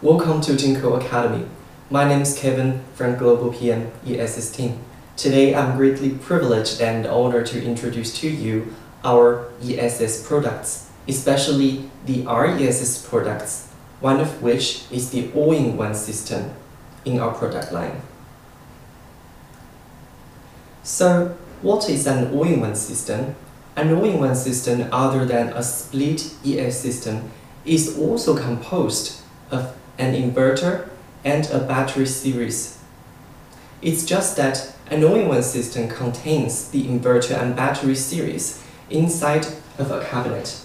Welcome to Jinko Academy. My name is Kevin from Global PM ESS team. Today I'm greatly privileged and honored to introduce to you our ESS products, especially the RESS products, one of which is the all-in-one system in our product line. So, what is an all-in-one system? An all-in-one system, other than a split ES system, is also composed of an inverter and a battery series. It's just that an all-in-one system contains the inverter and battery series inside of a cabinet.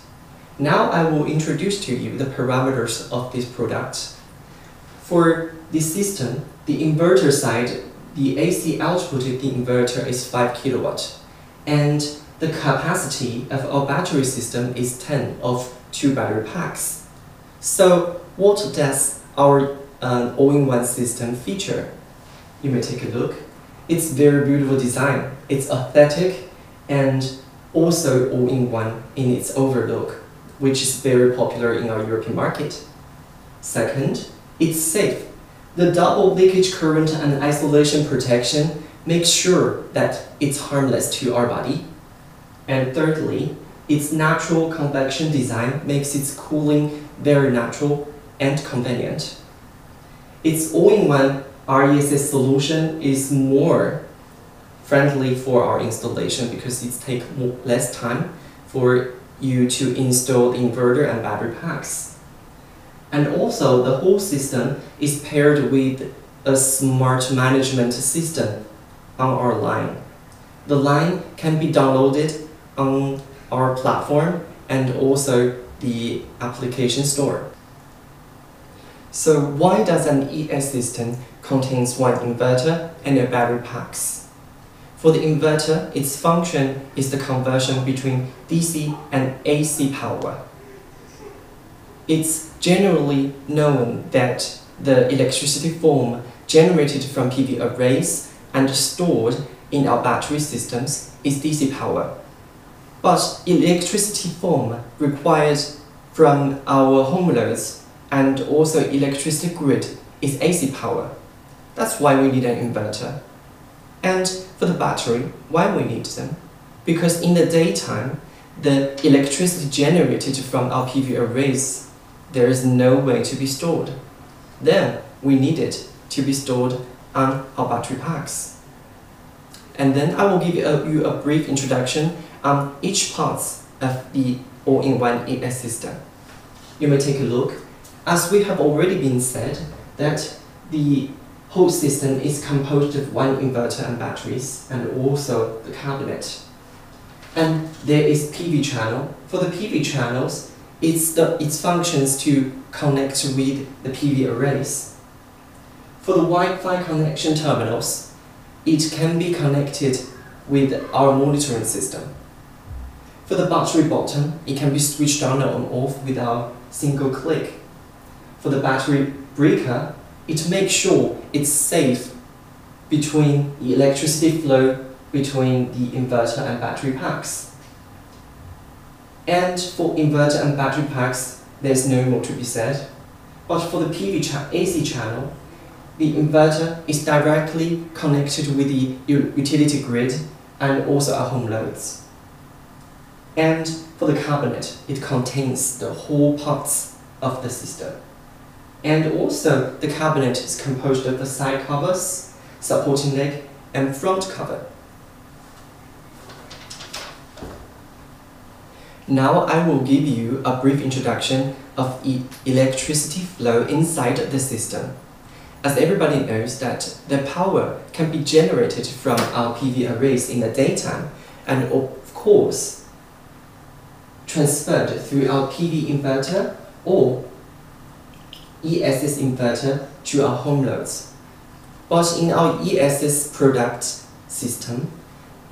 Now I will introduce to you the parameters of this product. For this system, the inverter side, the AC output of the inverter is 5 kW, and the capacity of our battery system is 10 of 2 battery packs. So what does our all-in-one system feature? You may take a look. It's very beautiful design. It's aesthetic and also all-in-one in its overlook, which is very popular in our European market. Second, it's safe. The double leakage current and isolation protection makes sure that it's harmless to our body. And thirdly, its natural convection design makes its cooling very natural and convenient. Its all-in-one RESS solution is more friendly for our installation because it takes less time for you to install the inverter and battery packs. And also, the whole system is paired with a smart management system on our line. The line can be downloaded on our platform and also the application store. So why does an ES system contains one inverter and a battery packs? For the inverter, its function is the conversion between DC and AC power. It's generally known that the electricity form generated from PV arrays and stored in our battery systems is DC power. But electricity form required from our home loads and also electricity grid is AC power. That's why we need an inverter. And for the battery, why we need them? Because in the daytime, the electricity generated from our PV arrays, there is no way to be stored. Then we need it to be stored on our battery packs. And then I will give you a brief introduction on each part of the all-in-one ES system. You may take a look. As we have already been said, that the whole system is composed of one inverter and batteries, and also the cabinet. And there is PV channel. For the PV channels, its functions to connect with the PV arrays. For the Wi-Fi connection terminals, it can be connected with our monitoring system. For the battery bottom, it can be switched on or off without single click. For the battery breaker, it makes sure it's safe between the electricity flow between the inverter and battery packs. And for inverter and battery packs, there's no more to be said. But for the AC channel, the inverter is directly connected with the utility grid and also our home loads. And for the cabinet, it contains the whole parts of the system. And also, the cabinet is composed of the side covers, supporting leg, and front cover. Now I will give you a brief introduction of electricity flow inside the system. As everybody knows that the power can be generated from our PV arrays in the daytime and of course transferred through our PV inverter or ESS inverter to our home loads. But in our ESS product system,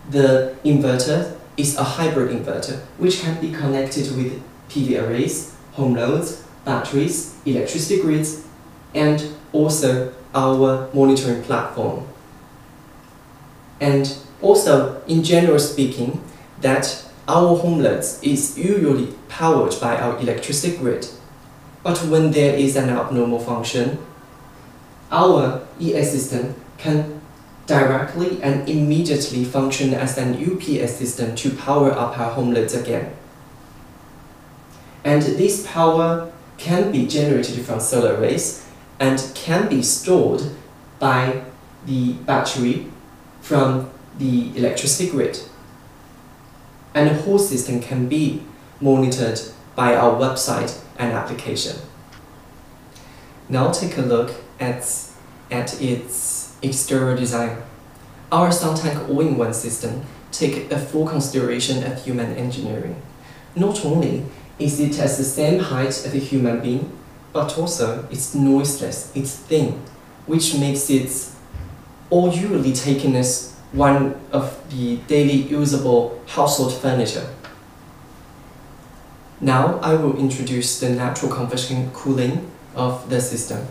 the inverter is a hybrid inverter which can be connected with PV arrays, home loads, batteries, electricity grids, and also our monitoring platform. And also, in general speaking, that our home loads is usually powered by our electricity grid. But when there is an abnormal function, our ES system can directly and immediately function as an UPS system to power up our home loads again. And this power can be generated from solar arrays and can be stored by the battery from the electricity grid. And the whole system can be monitored by our website and application. Now take a look at its exterior design. Our SunTank all-in-one system takes a full consideration of human engineering. Not only is it at the same height of a human being, but also it's noiseless, it's thin, which makes it all usually taken as one of the daily usable household furniture. Now I will introduce the natural convection cooling of the system.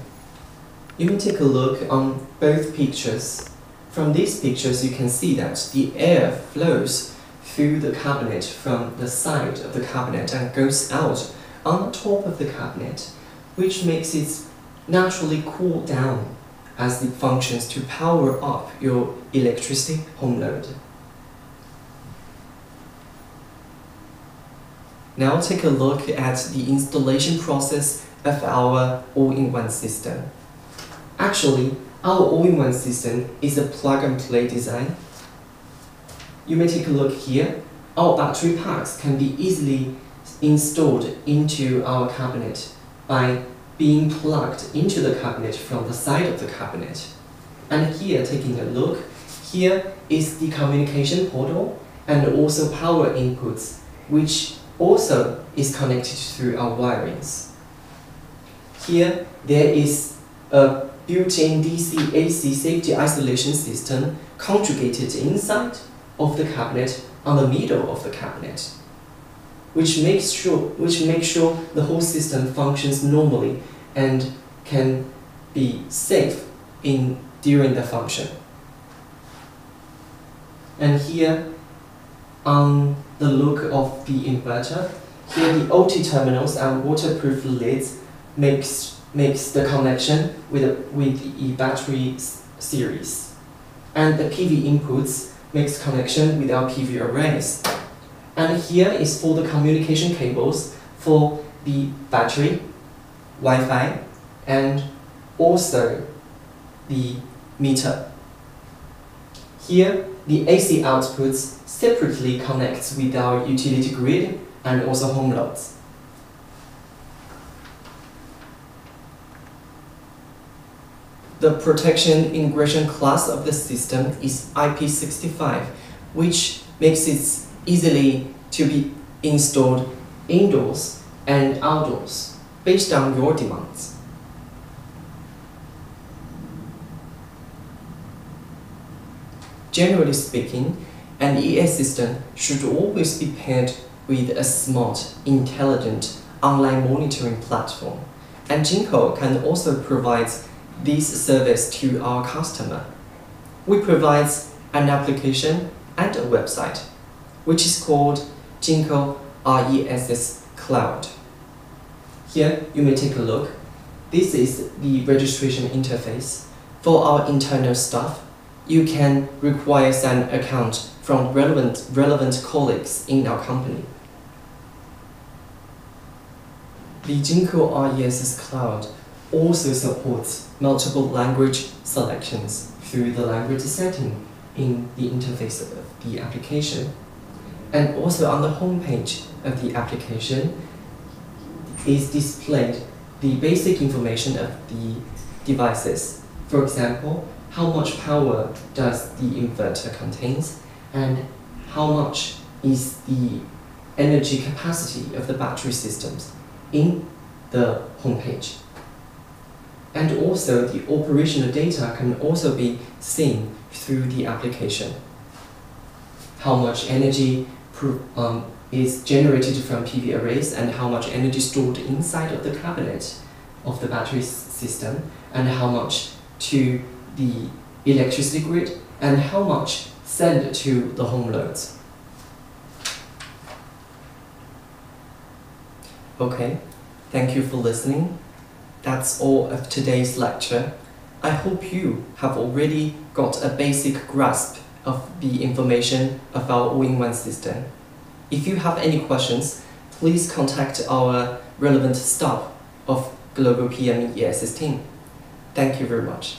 You may take a look on both pictures. From these pictures you can see that the air flows through the cabinet from the side of the cabinet and goes out on the top of the cabinet, which makes it naturally cool down as it functions to power up your electricity home load. Now take a look at the installation process of our all-in-one system. Actually, our all-in-one system is a plug-and-play design. You may take a look here. Our battery packs can be easily installed into our cabinet by being plugged into the cabinet from the side of the cabinet. And here, taking a look, here is the communication portal and also power inputs, which also is connected through our wirings. Here, there is a built-in DC-AC safety isolation system conjugated inside of the cabinet on the middle of the cabinet, which makes sure the whole system functions normally and can be safe during the function. And here, on the look of the inverter, here the OT terminals and waterproof lids makes the connection with the battery series, and the PV inputs makes connection with our PV arrays. And here is for the communication cables for the battery, Wi-Fi, and also the meter. Here, the AC outputs separately connects with our utility grid and also home loads. The protection integration class of the system is IP65, which makes it easily to be installed indoors and outdoors based on your demands. Generally speaking, an ES system should always be paired with a smart, intelligent online monitoring platform, and Jinko can also provide this service to our customer. We provide an application and a website, which is called Jinko RESS Cloud. Here you may take a look. This is the registration interface. For our internal staff, you can require an account from relevant colleagues in our company. The Jinko RESS Cloud also supports multiple language selections through the language setting in the interface of the application. And also on the home page of the application is displayed the basic information of the devices. For example, how much power does the inverter contains, and how much is the energy capacity of the battery systems in the home page. And also the operational data can also be seen through the application. How much energy is generated from PV arrays, and how much energy stored inside of the cabinet of the battery system, and how much to the electricity grid, and how much sent to the home loads. Okay, Thank you for listening. That's all of today's lecture. I hope you have already got a basic grasp of the information of our all-in-one system. If you have any questions, please contact our relevant staff of Global PME ESS team. Thank you very much.